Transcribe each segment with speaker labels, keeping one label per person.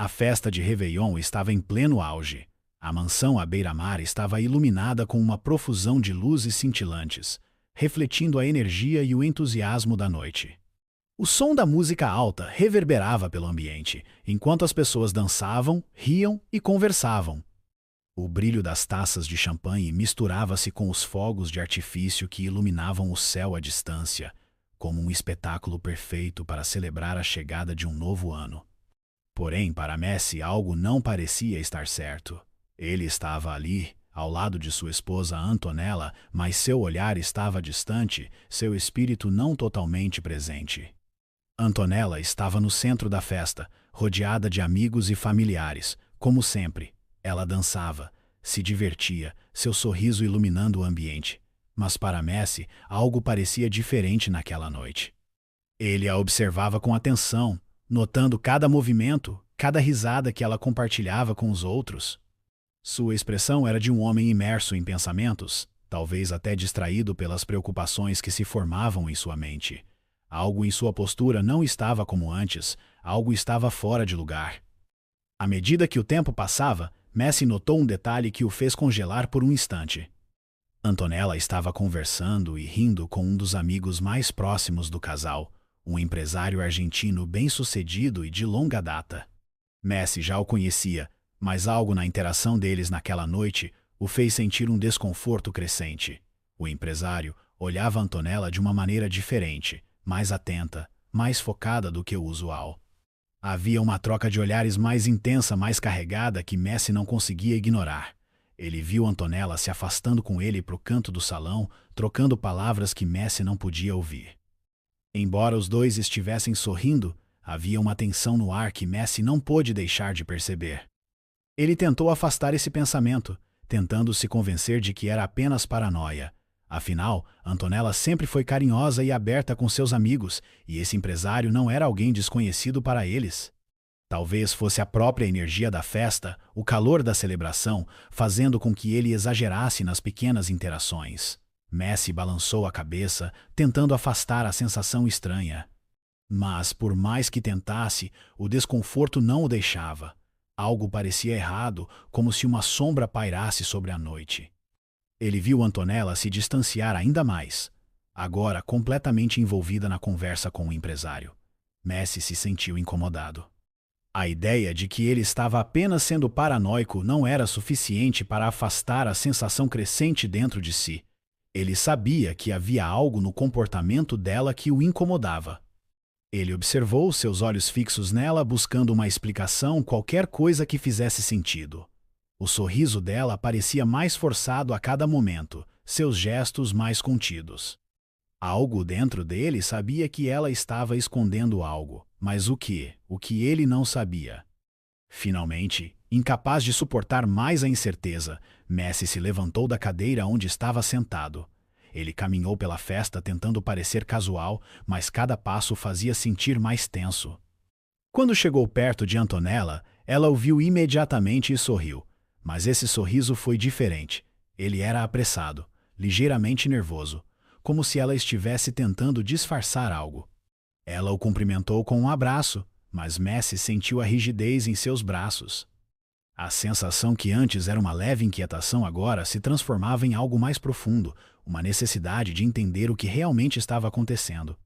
Speaker 1: A festa de Réveillon estava em pleno auge. A mansão à beira-mar estava iluminada com uma profusão de luzes cintilantes, refletindo a energia e o entusiasmo da noite. O som da música alta reverberava pelo ambiente, enquanto as pessoas dançavam, riam e conversavam. O brilho das taças de champanhe misturava-se com os fogos de artifício que iluminavam o céu à distância, como um espetáculo perfeito para celebrar a chegada de um novo ano. Porém, para Messi algo não parecia estar certo. Ele estava ali, ao lado de sua esposa Antonella, mas seu olhar estava distante, seu espírito não totalmente presente. Antonella estava no centro da festa, rodeada de amigos e familiares, como sempre. Ela dançava, se divertia, seu sorriso iluminando o ambiente. Mas para Messi, algo parecia diferente naquela noite. Ele a observava com atenção, notando cada movimento, cada risada que ela compartilhava com os outros. Sua expressão era de um homem imerso em pensamentos, talvez até distraído pelas preocupações que se formavam em sua mente. Algo em sua postura não estava como antes, algo estava fora de lugar. À medida que o tempo passava, Messi notou um detalhe que o fez congelar por um instante. Antonella estava conversando e rindo com um dos amigos mais próximos do casal, um empresário argentino bem-sucedido e de longa data. Messi já o conhecia, mas algo na interação deles naquela noite o fez sentir um desconforto crescente. O empresário olhava Antonella de uma maneira diferente, mais atenta, mais focada do que o usual. Havia uma troca de olhares mais intensa, mais carregada, que Messi não conseguia ignorar. Ele viu Antonella se afastando com ele para o canto do salão, trocando palavras que Messi não podia ouvir. Embora os dois estivessem sorrindo, havia uma tensão no ar que Messi não pôde deixar de perceber. Ele tentou afastar esse pensamento, tentando se convencer de que era apenas paranoia. Afinal, Antonella sempre foi carinhosa e aberta com seus amigos, e esse empresário não era alguém desconhecido para eles. Talvez fosse a própria energia da festa, o calor da celebração, fazendo com que ele exagerasse nas pequenas interações. Messi balançou a cabeça, tentando afastar a sensação estranha. Mas, por mais que tentasse, o desconforto não o deixava. Algo parecia errado, como se uma sombra pairasse sobre a noite. Ele viu Antonella se distanciar ainda mais, agora completamente envolvida na conversa com o empresário. Messi se sentiu incomodado. A ideia de que ele estava apenas sendo paranoico não era suficiente para afastar a sensação crescente dentro de si. Ele sabia que havia algo no comportamento dela que o incomodava. Ele observou seus olhos fixos nela, buscando uma explicação, qualquer coisa que fizesse sentido. O sorriso dela parecia mais forçado a cada momento, seus gestos mais contidos. Algo dentro dele sabia que ela estava escondendo algo, mas o que? O que ele não sabia. Finalmente, incapaz de suportar mais a incerteza, Messi se levantou da cadeira onde estava sentado. Ele caminhou pela festa tentando parecer casual, mas cada passo o fazia sentir mais tenso. Quando chegou perto de Antonella, ela o viu imediatamente e sorriu. Mas esse sorriso foi diferente. Ele era apressado, ligeiramente nervoso, como se ela estivesse tentando disfarçar algo. Ela o cumprimentou com um abraço, mas Messi sentiu a rigidez em seus braços. A sensação que antes era uma leve inquietação agora se transformava em algo mais profundo, uma necessidade de entender o que realmente estava acontecendo.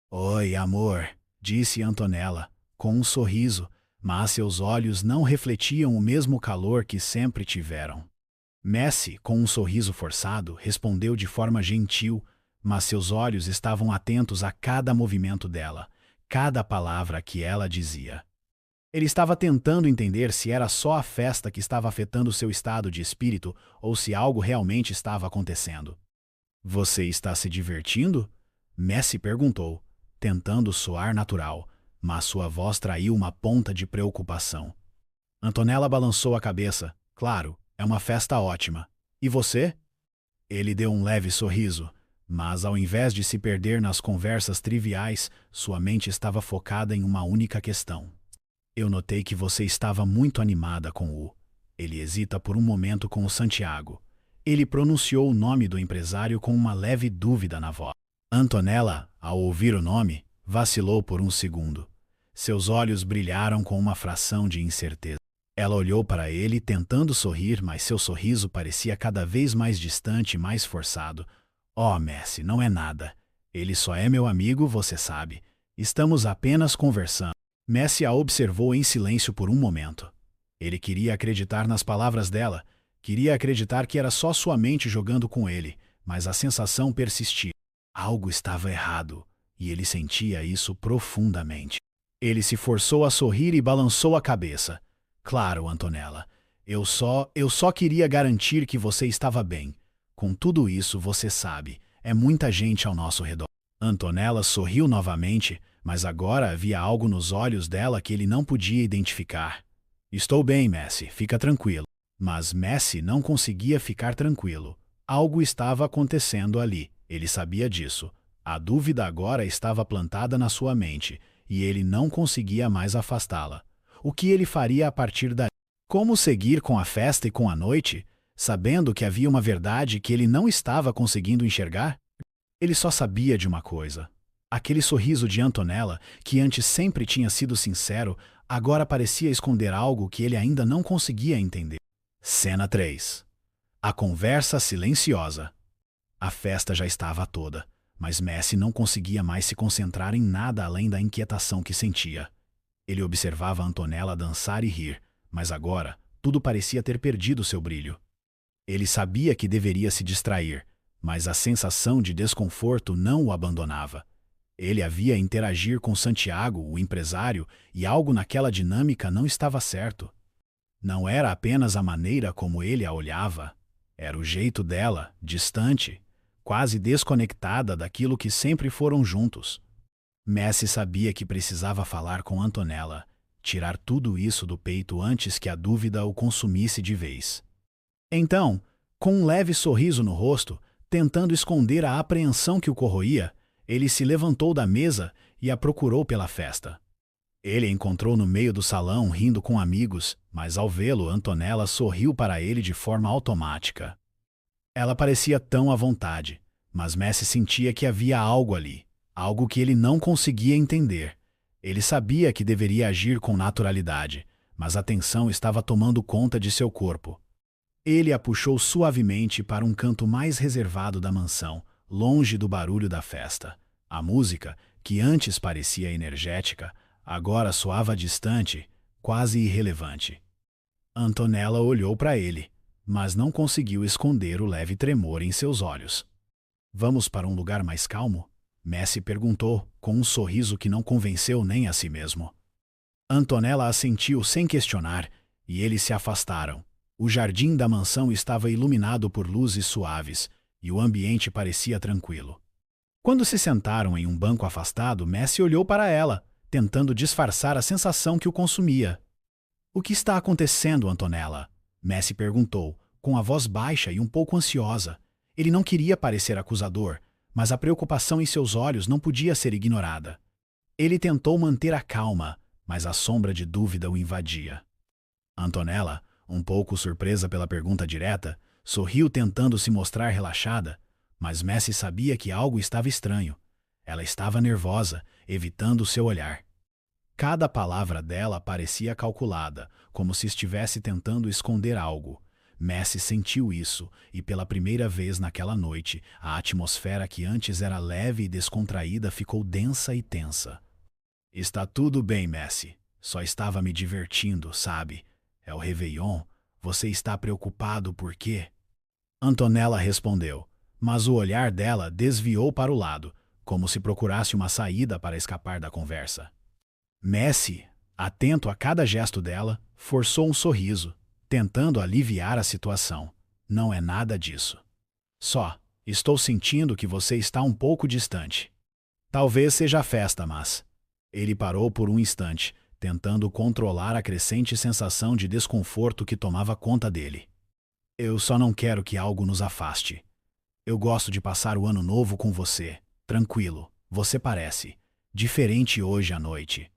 Speaker 1: «Oi, amor», disse Antonella, com um sorriso, mas seus olhos não refletiam o mesmo calor que sempre tiveram. Messi, com um sorriso forçado, respondeu de forma gentil, mas seus olhos estavam atentos a cada movimento dela, cada palavra que ela dizia. Ele estava tentando entender se era só a festa que estava afetando seu estado de espírito ou se algo realmente estava acontecendo. «Você está se divertindo?» Messi perguntou, tentando soar natural, mas sua voz traiu uma ponta de preocupação. Antonella balançou a cabeça. «Claro, é uma festa ótima. E você?» Ele deu um leve sorriso, mas ao invés de se perder nas conversas triviais, sua mente estava focada em uma única questão. «Eu notei que você estava muito animada com o...» Ele hesita por um momento com o Santiago. Ele pronunciou o nome do empresário com uma leve dúvida na voz. Antonella, ao ouvir o nome, vacilou por um segundo. Seus olhos brilharam com uma fração de incerteza. Ela olhou para ele, tentando sorrir, mas seu sorriso parecia cada vez mais distante e mais forçado. Oh, Messi, não é nada. Ele só é meu amigo, você sabe. Estamos apenas conversando. Messi a observou em silêncio por um momento. Ele queria acreditar nas palavras dela. Queria acreditar que era só sua mente jogando com ele, mas a sensação persistia. Algo estava errado, e ele sentia isso profundamente. Ele se forçou a sorrir e balançou a cabeça. Claro, Antonella. Eu só queria garantir que você estava bem. Com tudo isso, você sabe, é muita gente ao nosso redor. Antonella sorriu novamente, mas agora havia algo nos olhos dela que ele não podia identificar. Estou bem, Messi, fica tranquilo. Mas Messi não conseguia ficar tranquilo. Algo estava acontecendo ali, ele sabia disso. A dúvida agora estava plantada na sua mente, e ele não conseguia mais afastá-la. O que ele faria a partir daí? Como seguir com a festa e com a noite, sabendo que havia uma verdade que ele não estava conseguindo enxergar? Ele só sabia de uma coisa. Aquele sorriso de Antonella, que antes sempre tinha sido sincero, agora parecia esconder algo que ele ainda não conseguia entender. Cena 3. A conversa silenciosa. A festa já estava toda, mas Messi não conseguia mais se concentrar em nada além da inquietação que sentia. Ele observava Antonella dançar e rir, mas agora tudo parecia ter perdido seu brilho. Ele sabia que deveria se distrair, mas a sensação de desconforto não o abandonava. Ele havia interagir com Santiago, o empresário, e algo naquela dinâmica não estava certo. Não era apenas a maneira como ele a olhava, era o jeito dela, distante, quase desconectada daquilo que sempre foram juntos. Messi sabia que precisava falar com Antonella, tirar tudo isso do peito antes que a dúvida o consumisse de vez. Então, com um leve sorriso no rosto, tentando esconder a apreensão que o corroía, ele se levantou da mesa e a procurou pela festa. Ele a encontrou no meio do salão rindo com amigos, mas ao vê-lo, Antonella sorriu para ele de forma automática. Ela parecia tão à vontade, mas Messi sentia que havia algo ali, algo que ele não conseguia entender. Ele sabia que deveria agir com naturalidade, mas a tensão estava tomando conta de seu corpo. Ele a puxou suavemente para um canto mais reservado da mansão, longe do barulho da festa. A música, que antes parecia energética, agora soava distante, quase irrelevante. Antonella olhou para ele, mas não conseguiu esconder o leve tremor em seus olhos. Vamos para um lugar mais calmo? Messi perguntou, com um sorriso que não convenceu nem a si mesmo. Antonella assentiu sem questionar, e eles se afastaram. O jardim da mansão estava iluminado por luzes suaves, e o ambiente parecia tranquilo. Quando se sentaram em um banco afastado, Messi olhou para ela, tentando disfarçar a sensação que o consumia. O que está acontecendo, Antonella? Messi perguntou, com a voz baixa e um pouco ansiosa. Ele não queria parecer acusador, mas a preocupação em seus olhos não podia ser ignorada. Ele tentou manter a calma, mas a sombra de dúvida o invadia. Antonella, um pouco surpresa pela pergunta direta, sorriu tentando se mostrar relaxada, mas Messi sabia que algo estava estranho. Ela estava nervosa, evitando seu olhar. Cada palavra dela parecia calculada, como se estivesse tentando esconder algo. Messi sentiu isso, e pela primeira vez naquela noite, a atmosfera que antes era leve e descontraída ficou densa e tensa. Está tudo bem, Messi. Só estava me divertindo, sabe? É o Réveillon. Você está preocupado por quê? Antonella respondeu, mas o olhar dela desviou para o lado, como se procurasse uma saída para escapar da conversa. Messi, atento a cada gesto dela, forçou um sorriso, tentando aliviar a situação. Não é nada disso. Só, estou sentindo que você está um pouco distante. Talvez seja a festa, mas... Ele parou por um instante, tentando controlar a crescente sensação de desconforto que tomava conta dele. Eu só não quero que algo nos afaste. Eu gosto de passar o ano novo com você, tranquilo, você parece. Diferente hoje à noite.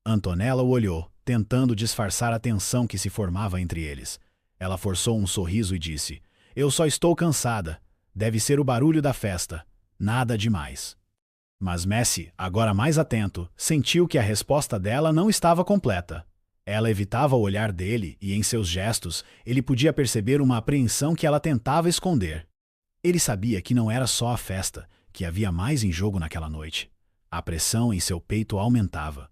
Speaker 1: Antonella o olhou, tentando disfarçar a tensão que se formava entre eles. Ela forçou um sorriso e disse, eu só estou cansada. Deve ser o barulho da festa. Nada demais. Mas Messi, agora mais atento, sentiu que a resposta dela não estava completa. Ela evitava o olhar dele e, em seus gestos, ele podia perceber uma apreensão que ela tentava esconder. Ele sabia que não era só a festa, que havia mais em jogo naquela noite. A pressão em seu peito aumentava.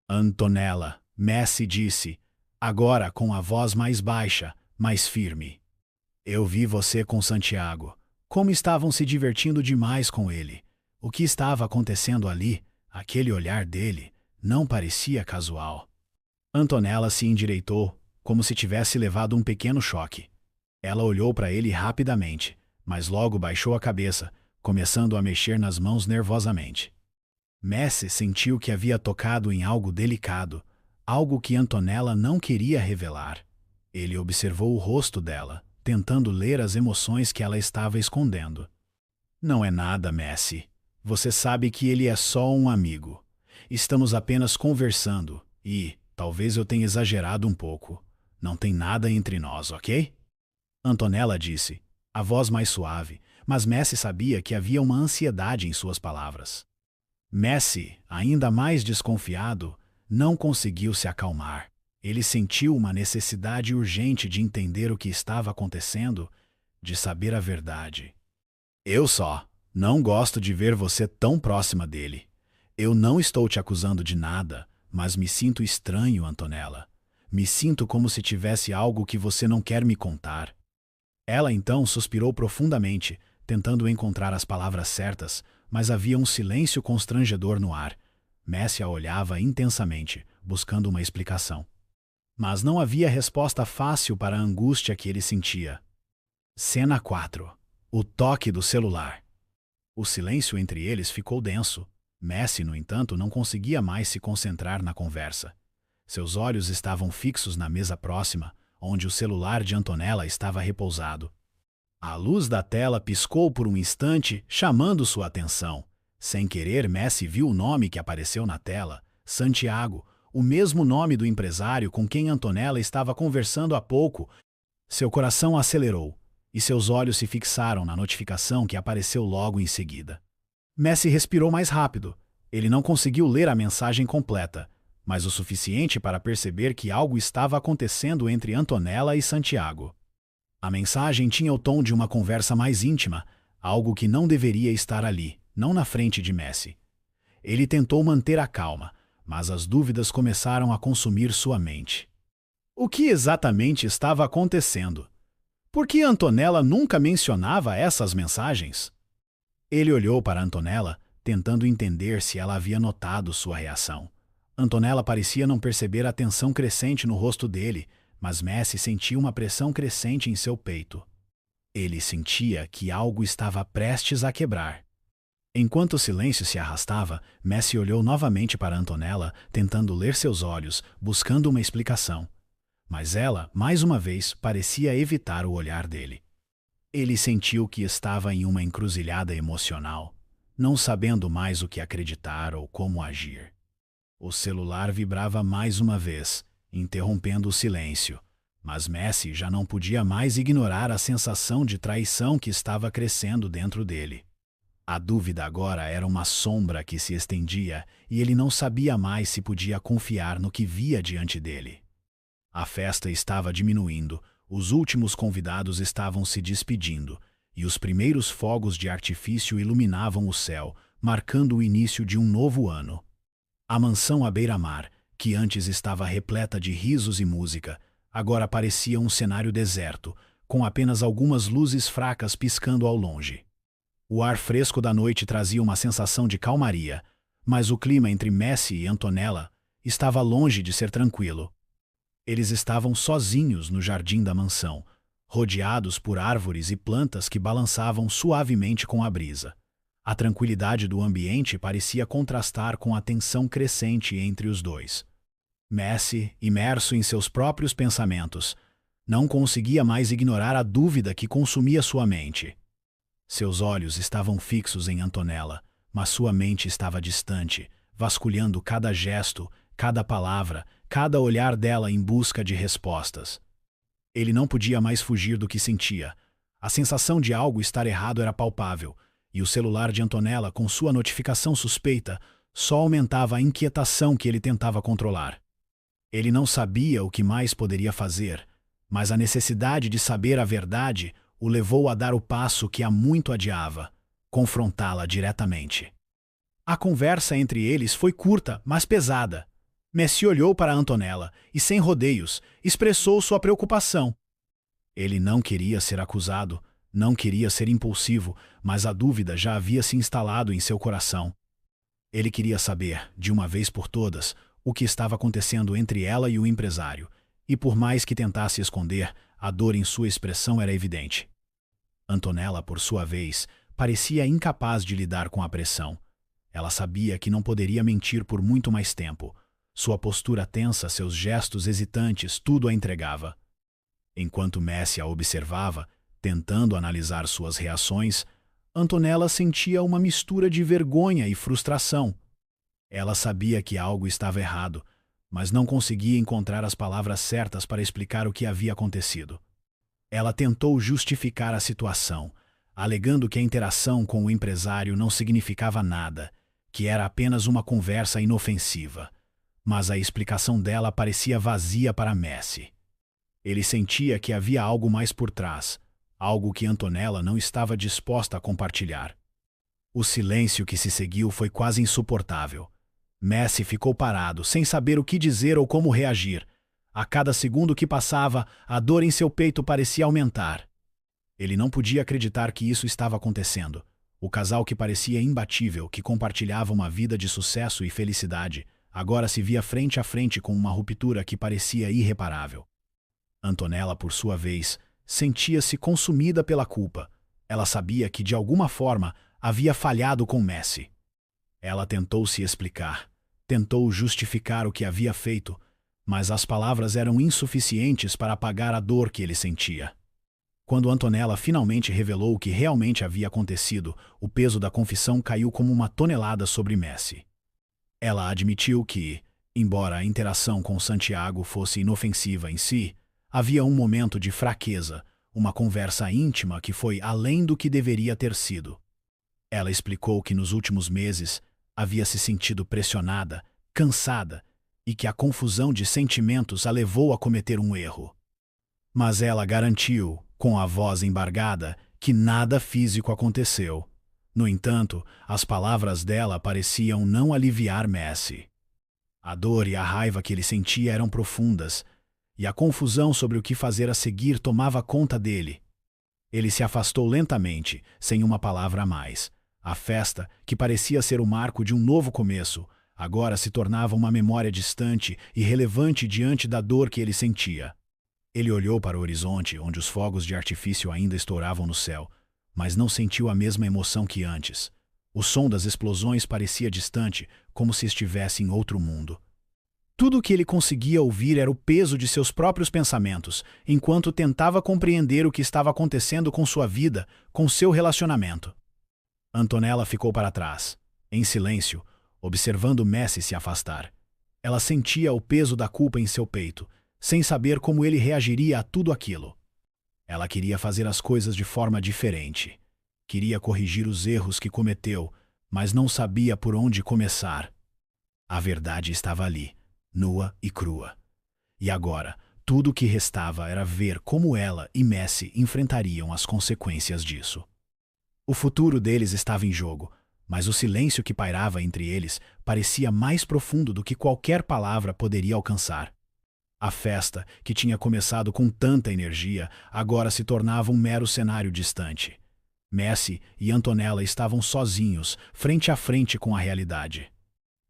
Speaker 1: Antonella, Messi disse, agora com a voz mais baixa, mais firme. Eu vi você com Santiago. Como estavam se divertindo demais com ele. O que estava acontecendo ali, aquele olhar dele, não parecia casual. Antonella se endireitou, como se tivesse levado um pequeno choque. Ela olhou para ele rapidamente, mas logo baixou a cabeça, começando a mexer nas mãos nervosamente. Messi sentiu que havia tocado em algo delicado, algo que Antonella não queria revelar. Ele observou o rosto dela, tentando ler as emoções que ela estava escondendo. Não é nada, Messi. Você sabe que ele é só um amigo. Estamos apenas conversando e, talvez eu tenha exagerado um pouco. Não tem nada entre nós, ok? Antonella disse, a voz mais suave, mas Messi sabia que havia uma ansiedade em suas palavras. Messi, ainda mais desconfiado, não conseguiu se acalmar. Ele sentiu uma necessidade urgente de entender o que estava acontecendo, de saber a verdade. Eu só não gosto de ver você tão próxima dele. Eu não estou te acusando de nada, mas me sinto estranho, Antonella. Me sinto como se tivesse algo que você não quer me contar. Ela então suspirou profundamente, tentando encontrar as palavras certas, mas havia um silêncio constrangedor no ar. Messi a olhava intensamente, buscando uma explicação. Mas não havia resposta fácil para a angústia que ele sentia. Cena 4. O toque do celular. O silêncio entre eles ficou denso. Messi, no entanto, não conseguia mais se concentrar na conversa. Seus olhos estavam fixos na mesa próxima, onde o celular de Antonella estava repousado. A luz da tela piscou por um instante, chamando sua atenção. Sem querer, Messi viu o nome que apareceu na tela, Santiago, o mesmo nome do empresário com quem Antonella estava conversando há pouco. Seu coração acelerou, e seus olhos se fixaram na notificação que apareceu logo em seguida. Messi respirou mais rápido. Ele não conseguiu ler a mensagem completa, mas o suficiente para perceber que algo estava acontecendo entre Antonella e Santiago. A mensagem tinha o tom de uma conversa mais íntima, algo que não deveria estar ali, não na frente de Messi. Ele tentou manter a calma, mas as dúvidas começaram a consumir sua mente. O que exatamente estava acontecendo? Por que Antonella nunca mencionava essas mensagens? Ele olhou para Antonella, tentando entender se ela havia notado sua reação. Antonella parecia não perceber a tensão crescente no rosto dele, mas Messi sentia uma pressão crescente em seu peito. Ele sentia que algo estava prestes a quebrar. Enquanto o silêncio se arrastava, Messi olhou novamente para Antonella, tentando ler seus olhos, buscando uma explicação. Mas ela, mais uma vez, parecia evitar o olhar dele. Ele sentiu que estava em uma encruzilhada emocional, não sabendo mais o que acreditar ou como agir. O celular vibrava mais uma vez, interrompendo o silêncio, mas Messi já não podia mais ignorar a sensação de traição que estava crescendo dentro dele. A dúvida agora era uma sombra que se estendia e ele não sabia mais se podia confiar no que via diante dele. A festa estava diminuindo, os últimos convidados estavam se despedindo e os primeiros fogos de artifício iluminavam o céu, marcando o início de um novo ano. A mansão à beira-mar, que antes estava repleta de risos e música, agora parecia um cenário deserto, com apenas algumas luzes fracas piscando ao longe. O ar fresco da noite trazia uma sensação de calmaria, mas o clima entre Messi e Antonella estava longe de ser tranquilo. Eles estavam sozinhos no jardim da mansão, rodeados por árvores e plantas que balançavam suavemente com a brisa. A tranquilidade do ambiente parecia contrastar com a tensão crescente entre os dois. Messi, imerso em seus próprios pensamentos, não conseguia mais ignorar a dúvida que consumia sua mente. Seus olhos estavam fixos em Antonella, mas sua mente estava distante, vasculhando cada gesto, cada palavra, cada olhar dela em busca de respostas. Ele não podia mais fugir do que sentia. A sensação de algo estar errado era palpável, E o celular de Antonella, com sua notificação suspeita, só aumentava a inquietação que ele tentava controlar. Ele não sabia o que mais poderia fazer, mas a necessidade de saber a verdade o levou a dar o passo que há muito adiava, confrontá-la diretamente. A conversa entre eles foi curta, mas pesada. Messi olhou para Antonella e, sem rodeios, expressou sua preocupação. Ele não queria ser acusado, não queria ser impulsivo, mas a dúvida já havia se instalado em seu coração. Ele queria saber, de uma vez por todas, o que estava acontecendo entre ela e o empresário, e por mais que tentasse esconder, a dor em sua expressão era evidente. Antonella, por sua vez, parecia incapaz de lidar com a pressão. Ela sabia que não poderia mentir por muito mais tempo. Sua postura tensa, seus gestos hesitantes, tudo a entregava. Enquanto Messi a observava, tentando analisar suas reações, Antonella sentia uma mistura de vergonha e frustração. Ela sabia que algo estava errado, mas não conseguia encontrar as palavras certas para explicar o que havia acontecido. Ela tentou justificar a situação, alegando que a interação com o empresário não significava nada, que era apenas uma conversa inofensiva. Mas a explicação dela parecia vazia para Messi. Ele sentia que havia algo mais por trás, algo que Antonella não estava disposta a compartilhar. O silêncio que se seguiu foi quase insuportável. Messi ficou parado, sem saber o que dizer ou como reagir. A cada segundo que passava, a dor em seu peito parecia aumentar. Ele não podia acreditar que isso estava acontecendo. O casal que parecia imbatível, que compartilhava uma vida de sucesso e felicidade, agora se via frente a frente com uma ruptura que parecia irreparável. Antonella, por sua vez, sentia-se consumida pela culpa. Ela sabia que, de alguma forma, havia falhado com Messi. Ela tentou se explicar, tentou justificar o que havia feito, mas as palavras eram insuficientes para apagar a dor que ele sentia. Quando Antonella finalmente revelou o que realmente havia acontecido, o peso da confissão caiu como uma tonelada sobre Messi. Ela admitiu que, embora a interação com Santiago fosse inofensiva em si, havia um momento de fraqueza, uma conversa íntima que foi além do que deveria ter sido. Ela explicou que nos últimos meses havia se sentido pressionada, cansada, e que a confusão de sentimentos a levou a cometer um erro. Mas ela garantiu, com a voz embargada, que nada físico aconteceu. No entanto, as palavras dela pareciam não aliviar Messi. A dor e a raiva que ele sentia eram profundas, e a confusão sobre o que fazer a seguir tomava conta dele. Ele se afastou lentamente, sem uma palavra a mais. A festa, que parecia ser o marco de um novo começo, agora se tornava uma memória distante e irrelevante diante da dor que ele sentia. Ele olhou para o horizonte, onde os fogos de artifício ainda estouravam no céu, mas não sentiu a mesma emoção que antes. O som das explosões parecia distante, como se estivesse em outro mundo. Tudo o que ele conseguia ouvir era o peso de seus próprios pensamentos, enquanto tentava compreender o que estava acontecendo com sua vida, com seu relacionamento. Antonella ficou para trás, em silêncio, observando Messi se afastar. Ela sentia o peso da culpa em seu peito, sem saber como ele reagiria a tudo aquilo. Ela queria fazer as coisas de forma diferente. Queria corrigir os erros que cometeu, mas não sabia por onde começar. A verdade estava ali, nua e crua. E agora, tudo o que restava era ver como ela e Messi enfrentariam as consequências disso. O futuro deles estava em jogo, mas o silêncio que pairava entre eles parecia mais profundo do que qualquer palavra poderia alcançar. A festa, que tinha começado com tanta energia, agora se tornava um mero cenário distante. Messi e Antonella estavam sozinhos, frente a frente com a realidade.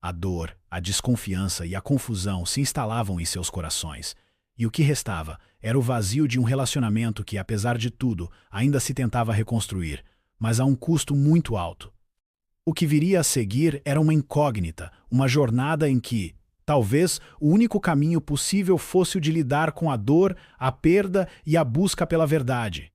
Speaker 1: A dor, a desconfiança e a confusão se instalavam em seus corações, e o que restava era o vazio de um relacionamento que, apesar de tudo, ainda se tentava reconstruir, mas a um custo muito alto. O que viria a seguir era uma incógnita, uma jornada em que, talvez, o único caminho possível fosse o de lidar com a dor, a perda e a busca pela verdade.